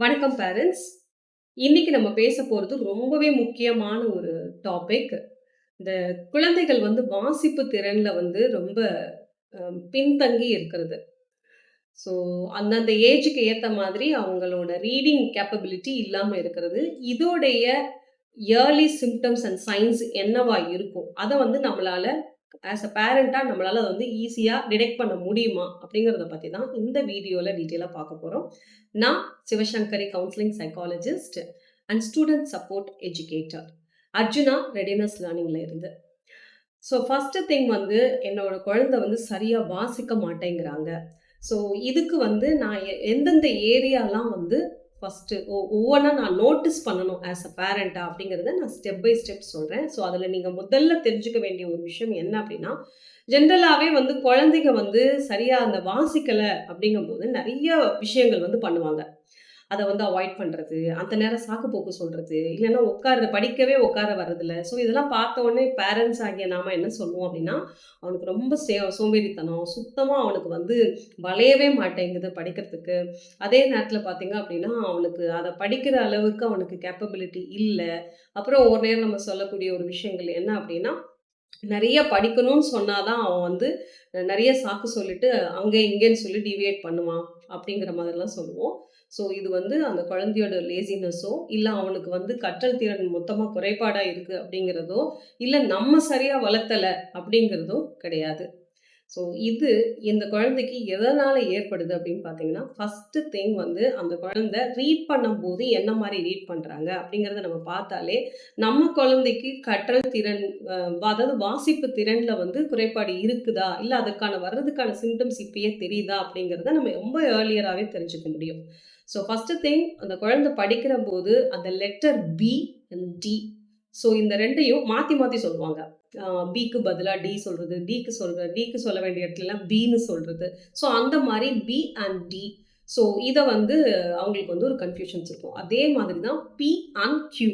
வணக்கம் பேரண்ட்ஸ். இன்னைக்கு நம்ம பேச போறது ரொம்பவே முக்கியமான ஒரு டாபிக். இந்த குழந்தைகள் வாசிப்பு திறன்ல ரொம்ப பின்தங்கி இருக்கிறது. ஸோ அந்தந்த ஏஜுக்கு ஏத்த மாதிரி அவங்களோட ரீடிங் கேப்பபிலிட்டி இல்லாம இருக்கிறது. இதோடைய இயர்லி சிம்ப்டம்ஸ் அண்ட் சைன்ஸ் என்னவா இருக்கும்? அத நம்மளால ஆஸ் அ பேரண்ட்டா நம்மளால அத ஈஸியா டிடெக்ட் பண்ண முடியுமா? அப்படிங்கிறத பத்தி தான் இந்த வீடியோல டீட்டெயிலா பார்க்க போறோம். நான் Sivasankari counselling psychologist and student support educator. Arjuna readiness லேர்னிங்ல இருந்து. ஸோ ஃபர்ஸ்ட் திங் என்னோட குழந்தை சரியா வாசிக்க மாட்டேங்கிறாங்க. ஸோ இதுக்கு நான் எந்தெந்த ஏரியாலாம் ஃபர்ஸ்ட்டு ஒவ்வொன்னா நான் நோட்டீஸ் பண்ணணும் ஆஸ் அ பேரண்ட்டா அப்படிங்கிறத நான் ஸ்டெப் பை ஸ்டெப் சொல்றேன். ஸோ அதில நீங்க முதல்ல தெரிஞ்சுக்க வேண்டிய ஒரு விஷயம் என்ன அப்படின்னா, ஜென்ரலாவே குழந்தைங்க சரியா அந்த வாசிக்கல அப்படிங்கும்போது நெறைய விஷயங்கள் பண்ணுவாங்க. அத அவாய்ட் பண்றது, அந்த நேரம் சாக்கு போக்கு சொல்றது, இல்லன்னா படிக்கவே உட்கார வர்றதில்ல. ஸோ இதெல்லாம் பார்த்த உடனே பேரண்ட்ஸ் ஆகிய நாம என்ன சொல்லுவோம் அப்படின்னா, அவனுக்கு ரொம்ப சோம்பேறித்தனம், சுத்தமா அவனுக்கு வளையவே மாட்டேங்குது படிக்கிறதுக்கு. அதே நேரத்தில பார்த்தீங்க அப்படின்னா, அவனுக்கு அத படிக்கிற அளவுக்கு அவனுக்கு கேப்பபிலிட்டி இல்ல. அப்புறம் ஒரு நேரம் நம்ம சொல்லக்கூடிய ஒரு விஷயங்கள் என்ன அப்படின்னா, நெறைய படிக்கணும்னு சொன்னா தான் அவன் நெறைய சாக்கு சொல்லிட்டு, அங்க இங்கேன்னு சொல்லி டீவியேட் பண்ணுவான். அப்படிங்கிற மாதிரிலாம் சொல்லுவோம். ஸோ இது அந்த குழந்தையோட லேசினஸோ, இல்ல அவனுக்கு கற்றல் திறன் மொத்தமா குறைபாடா இருக்கு அப்படிங்கிறதோ, இல்ல நம்ம சரியா வளர்த்தல அப்படிங்கிறதோ கிடையாது. ஸோ இது இந்த குழந்தைக்கு எதனால ஏற்படுது அப்படின்னு பார்த்தீங்கன்னா, ஃபர்ஸ்ட்டு திங் அந்த குழந்தை ரீட் பண்ணும்போது என்ன மாரி ரீட் பண்றாங்க அப்படிங்கிறத நம்ம பார்த்தாலே, நம்ம குழந்தைக்கு கற்றல் திறன் அதாவது வாசிப்பு திறன்ல குறைபாடு இருக்குதா? இல்ல அதற்கான வர்றதுக்கான சிம்ப்டம்ஸ் இப்பயே தெரியுதா? அப்படிங்கிறத நம்ம ரொம்ப ஏர்லியராவே தெரிஞ்சுக்க முடியும். ஸோ ஃபர்ஸ்ட்டு திங் அந்த குழந்தை படிக்கிறபோது அந்த letter B and D. So இந்த 2யும் மாத்தி மாத்தி சொல்லுவாங்க. பிக்கு பதிலா டி சொல்றது, டிக்கு சொல்ல வேண்டிய இடத்துலலாம் பின்னு சொல்றது. ஸோ அந்த மாரி பி அண்ட் டி. ஸோ இத அவங்களுக்கு ஒரு கன்ஃப்யூஷன்ஸ் இருக்கும். அதே மாதிரி தான் பி அண்ட் கியூ.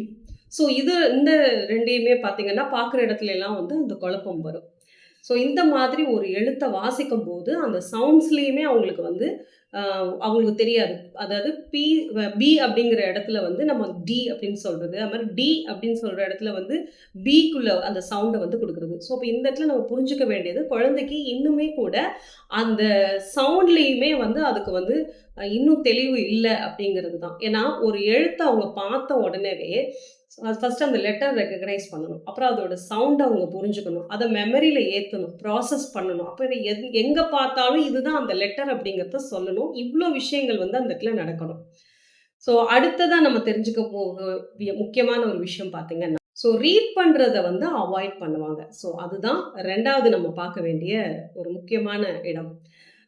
ஸோ இந்த 2யுமே பார்த்தீங்கன்னா, பார்க்குற இடத்துலலாம் அந்த குழப்பம் வரும். ஸோ இந்த மாதிரி ஒரு எழுத்த வாசிக்கும்போது, அந்த சவுண்ட்ஸ்லயுமே அவங்களுக்கு அ அவங்களுக்கு தெரியாது. அதாவது பி அப்படிங்கிற இடத்துல நம்ம டி அப்படின்னு சொல்றது. அது மாரி டி அப்படின்னு சொல்ற இடத்துல பிக்குள்ள அந்த சவுண்ட குடுக்குறது. ஸோ அப்ப இந்த இடத்துல நம்ம புரிஞ்சுக்க வேண்டியது, குழந்தைக்கு இன்னுமே கூட அந்த சவுண்ட்லயுமே அதுக்கு இன்னும் தெளிவு இல்ல அப்படிங்கிறது தான். ஏன்னா, ஒரு எழுத்த அவங்க பார்த்த உடனேவே ஃபர்ஸ்ட் அந்த லெட்டர் ரெகக்னைஸ் பண்ணணும். அப்புறம் அதோட சவுண்ட அவங்க புரிஞ்சுக்கணும். அத மெமரியில ஏத்தணும். ப்ராசஸ் பண்ணணும். அப்ப இத எங்க பார்த்தாலும் இதுதான் அந்த லெட்டர் அப்படிங்கிறத சொல்லணும். இவ்ளோ விஷயங்கள் அந்த இடத்துல நடக்கணும். ஸோ அடுத்ததா நம்ம தெரிஞ்சுக்க முக்கியமான ஒரு விஷயம் பார்த்தீங்கன்னா, ஸோ ரீட் பண்றத அவாய்ட் பண்ணுவாங்க. ஸோ அதுதான் 2வது நம்ம பார்க்க வேண்டிய ஒரு முக்கியமான இடம்.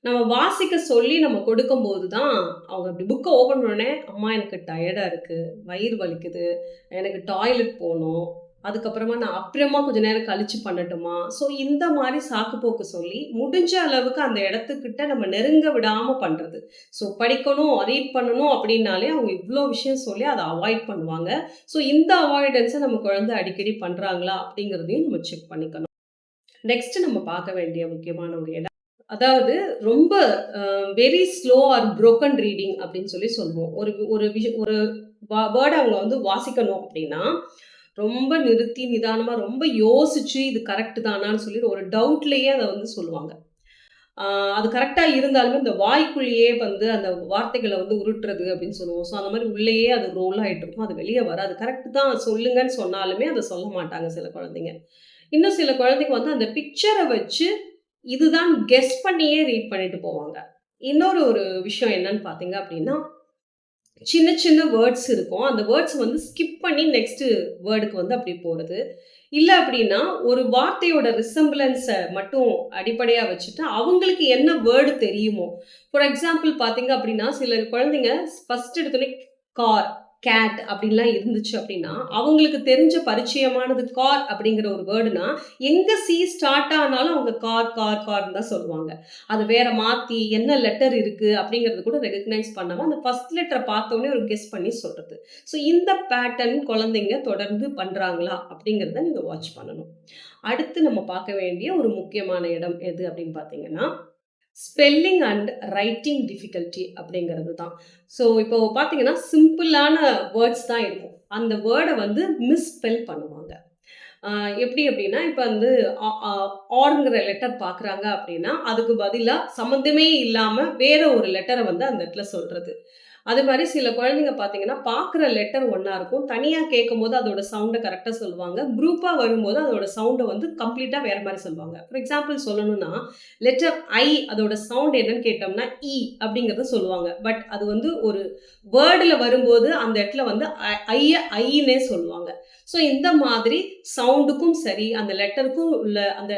நம்ம வாசிக்க சொல்லி நம்ம கொடுக்கும்போது தான், அவங்க அப்படி புக்க ஓப்பன் பண்ணோனே, "அம்மா எனக்கு டயர்டா இருக்கு, வயிறு வலிக்குது, எனக்கு டாய்லெட் போணும். அதுக்கப்புறமா நான் அப்புறமா கொஞ்ச நேரம் கழிச்சு பண்ணட்டுமா?" ஸோ இந்த மாரி சாக்கு போக்கு சொல்லி, முடிஞ்ச அளவுக்கு அந்த இடத்துக்கிட்ட நம்ம நெருங்க விடாம பண்றது. ஸோ படிக்கணும், ரீட் பண்ணணும் அப்படின்னாலே அவங்க இவ்ளோ விஷயம் சொல்லி அத அவாய்ட் பண்ணுவாங்க. ஸோ இந்த அவாய்டன்ஸ நம்ம குழந்தை அடிக்கடி பண்றாங்களா? அப்படிங்கிறதையும் நம்ம செக் பண்ணிக்கணும். நெக்ஸ்ட் நம்ம பார்க்க வேண்டிய முக்கியமான ஒரு இடம். அதாவது ரொம்ப very slow or broken reading அப்படின்னு சொல்லுவோம். ஒரு ஒரு ஒரு வேர்ட் அவங்க வாசிக்கணும் அப்படின்னா, ரொம்ப நிறுத்தி நிதானமா ரொம்ப யோசிச்சு இது கரெக்ட் தானான்னு சொல்லி ஒரு டவுட்லயே அத சொல்லுவாங்க. ஆ அது கரெக்ட்டா இருந்தாலுமே இந்த வாய்க்குள்ளேயே அந்த வார்த்தைகள உருட்டுறது அப்படின்னு சொல்லுவோம். ஸோ அந்த மாரி உள்ளேயே அது ரோல் ஆயிட்டு இருக்கும். அது வெளிய வராது. கரெக்ட் தான் சொல்லுங்கன்னு சொன்னாலுமே அத சொல்ல மாட்டாங்க சில குழந்தைங்க. இன்னும் சில குழந்தைங்க அந்த பிக்சர வச்சு இதுதான் கெஸ் பண்ணியே ரீட் பண்ணிட்டு போவாங்க. இன்னொரு ஒரு விஷயம் என்னன்னு பார்த்தீங்க அப்படின்னா, சின்ன சின்ன வேர்ட்ஸ் இருக்கும். அந்த வேர்ட்ஸ் ஸ்கிப் பண்ணி நெக்ஸ்ட் வேர்டுக்கு அப்படி போறது. இல்ல அப்படின்னா, ஒரு வார்த்தையோட ரிசம்பிளன்ஸ மட்டும் அடிப்படையா வச்சுட்டு, அவங்களுக்கு என்ன வேர்ட் தெரியுமோ, ஃபார் எக்ஸாம்பிள் பார்த்தீங்க அப்படின்னா, சில குழந்தைங்க ஃபர்ஸ்ட் எடுத்தோனே கார், கேட் அப்படின்லாம் இருந்துச்சு அப்படின்னா, அவங்களுக்கு தெரிஞ்ச பரிச்சயமானது கார் அப்படிங்கிற ஒரு வேர்டுனா, எங்க சி ஸ்டார்ட் ஆனாலும் அவங்க கார்ன்னு தான் சொல்லுவாங்க. அது வேற மாத்தி என்ன லெட்டர் இருக்கு அப்படிங்கிறது கூட ரெகக்னைஸ் பண்ணாம, அந்த ஃபர்ஸ்ட் லெட்டர பார்த்தோனே ஒரு கெஸ் பண்ணி சொல்றது. ஸோ இந்த பேட்டர்ன் குழந்தைங்க தொடர்ந்து பண்றாங்களா? அப்படிங்கிறத நீங்க வாட்ச் பண்ணணும். அடுத்து நம்ம பார்க்க வேண்டிய ஒரு முக்கியமான இடம் எது அப்படின்னு பார்த்தீங்கன்னா, ஸ்பெல்லிங் அண்ட் ரைட்டிங் டிஃபிகல்டி அப்படிங்கிறது தான். ஸோ இப்போ பார்த்தீங்கன்னா, சிம்பிளான வேர்ட்ஸ் தான் இருக்கும். அந்த வேர்ட வந்து மிஸ்ஸ்பெல் பண்ணுவாங்க. ஆ எப்படி அப்படின்னா, இப்ப வந்து அ ஆ ஆர்ங்கிற லெட்டர் பார்க்குறாங்க அப்படின்னா, அதுக்கு பதிலா சம்மந்தமே இல்லாம வேற ஒரு லெட்டர வந்து அந்த இடத்துல சொல்றது. அது மாரி சில குழந்தைங்க பார்த்தீங்கன்னா, பார்க்குற லெட்டர் ஒண்ணா இருக்கும். தனியா கேட்கும்போது அதோட சவுண்ட கரெக்ட்டா சொல்லுவாங்க. குரூப்பா வரும்போது அதோட சவுண்ட வந்து கம்ப்ளீட்டா வேற மாரி சொல்லுவாங்க. ஃபார் எக்ஸாம்பிள் சொல்லணும்னா, லெட்டர் ஐ அதோட சவுண்ட் என்னன்னு கேட்டோம்னா, அப்படிங்கிறத சொல்லுவாங்க. பட் அது வந்து ஒரு வேர்டுல வரும்போது அந்த இடத்துல வந்து ஐன்னே சொல்லுவாங்க. ஸோ இந்த மாதிரி சவுண்டுக்கும் சரி, அந்த லெட்டருக்கும் உள்ள அந்த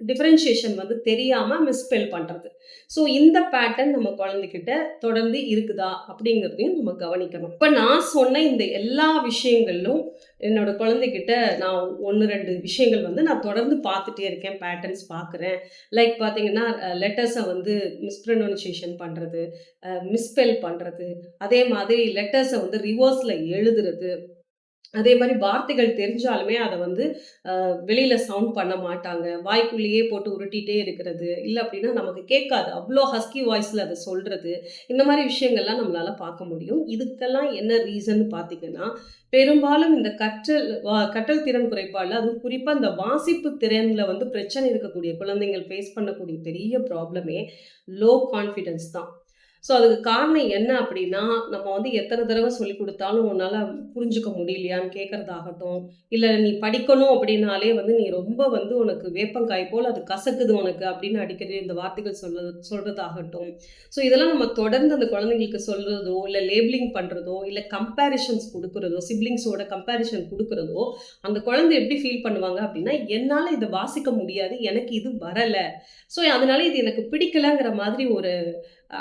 டிஃபரன்ஷியேஷன் வந்து தெரியாம மிஸ்ஸ்பெல் பண்றது. ஸோ இந்த பேட்டர்ன் நம்ம குழந்தைகிட்ட தொடர்ந்து இருக்குதா? அப்படிங்கிறதையும் நம்ம கவனிக்கணும். இப்ப நான் சொன்ன இந்த எல்லா விஷயங்களும் என்னோட குழந்தைகிட்ட நான் 1, 2 விஷயங்கள் வந்து நான் தொடர்ந்து பார்த்துட்டே இருக்கேன். பேட்டர்ன்ஸ் பார்க்குறேன். லைக் பார்த்தீங்கன்னா, லெட்டர்ஸ வந்து மிஸ்ப்ரொனன்சியேஷன் பண்றது, மிஸ்ஸ்பெல் பண்றது, அதே மாதிரி லெட்டர்ஸ வந்து ரிவர்ஸ்ல எழுதுறது. அதே மாரி வார்த்தைகள் தெரிஞ்சாலுமே அத வந்து வெளியில சவுண்ட் பண்ண மாட்டாங்க. வாய்க்குள்ளேயே போட்டு உருட்டிட்டே இருக்கிறது. இல்ல அப்டின்னா நமக்கு கேட்காது. அவ்ளோ ஹஸ்கி வாய்ஸ்ல அத சொல்றது. இந்த மாரி விஷயங்கள்லாம் நம்மளால பார்க்க முடியும். இதுக்கெல்லாம் என்ன ரீசன்னு பார்த்தீங்கன்னா, பெரும்பாலும் இந்த கற்றல் திறன் குறைபாடுல அதுவும் குறிப்பா இந்த வாசிப்பு திறன்ல வந்து பிரச்சனை இருக்கக்கூடிய குழந்தைகள் ஃபேஸ் பண்ணக்கூடிய பெரிய ப்ராப்ளமே லோ கான்ஃபிடன்ஸ் தான். ஸோ அதுக்கு காரணம் என்ன அப்டின்னா, நம்ம வந்து எத்தன தடவ சொல்லிக் குடுத்தாலும் உன்னால புரிஞ்சுக்க முடியலையான்னு கேட்கறதாகட்டும், இல்ல நீ படிக்கணும் அப்டின்னாலே வந்து நீ ரொம்ப வந்து உனக்கு வேப்பங்காய் போல அது கசக்குது உனக்கு அப்டின்னு அடிக்கடி இந்த வார்த்தைகள் சொல்றதாகட்டும். ஸோ இதெல்லாம் நம்ம தொடர்ந்து அந்த குழந்தைங்களுக்கு சொல்றதோ, இல்ல லேபிளிங் பண்றதோ, இல்ல கம்பேரிஷன்ஸ் குடுக்குறதோ, சிப்லிங்ஸோட கம்பேரிஷன் குடுக்குறதோ, அந்த குழந்தை எப்டி ஃபீல் பண்ணுவாங்க அப்டின்னா, என்னால இத வாசிக்க முடியாது. எனக்கு இது வரல. ஸோ அதனால இது எனக்கு பிடிக்கலங்கிற மாதிரி ஒரு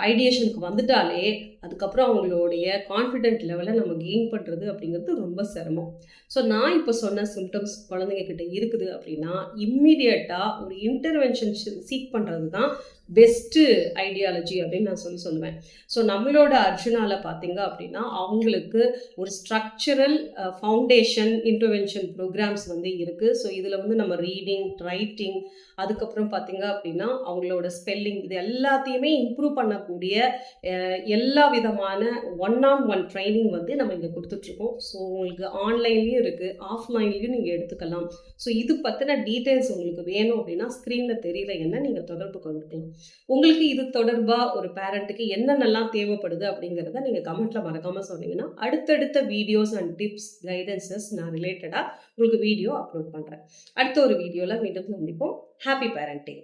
ஐடியேஷனுக்கு வந்துட்டாலே, அதுக்கப்புறம் அவங்களுடைய கான்ஃபிடென்ட் லெவல நம்ம கெயின் பண்றது அப்படிங்கிறது ரொம்ப சிரமம். ஸோ நான் இப்ப சொன்ன சிம்ப்டம்ஸ் குழந்தைங்க கிட்ட இருக்குது அப்படின்னா, இம்மீடியட்டா ஒரு இன்டர்வென்ஷன் சீக் பண்றது தான் பெஸ்ட்டு ஐடியாலஜி அப்படின்னு நான் சொல்லுவேன். ஸோ நம்மளோட அர்ஜுனால பார்த்தீங்க அப்படின்னா, அவங்களுக்கு ஒரு ஸ்ட்ரக்சரல் ஃபவுண்டேஷன் இன்டர்வென்ஷன் ப்ரோகிராம்ஸ் வந்து இருக்கு. ஸோ இதில வந்து நம்ம ரீடிங், ரைட்டிங் அதுக்கப்புறம் பார்த்தீங்க அப்படின்னா, அவங்களோட ஸ்பெல்லிங் இது எல்லாத்தையுமே இம்ப்ரூவ் பண்ணக்கூடிய எல்லா விதமான ஒன் ஆன் ஒன் ட்ரெய்னிங் வந்து நம்ம இங்க குடுத்துட்ருக்கோம். ஸோ உங்களுக்கு ஆன்லைன்லயும் இருக்கு, ஆஃப்லைன்லயும் நீங்க எடுத்துக்கலாம். ஸோ இது பத்தின டீட்டெயில்ஸ் உங்களுக்கு வேணும் அப்படின்னா, ஸ்க்ரீன்ல தெரியிற எண்ண நீங்க தொடர்பு கொண்டுக்கலாம். உங்களுக்கு இது தொடர்பா ஒரு பேரண்ட்டுக்கு என்னென்னலாம் தேவைப்படுது அப்படிங்கிறத நீங்க கமெண்ட்ல மறக்காம சொன்னீங்கன்னா, அடுத்தடுத்த வீடியோஸ் அண்ட் டிப்ஸ், கைடன்ஸஸ் நான் ரிலேட்டடா உங்களுக்கு வீடியோ அப்லோட் பண்றேன். அடுத்த ஒரு வீடியோல மீண்டும் சந்திப்போம். Happy parenting!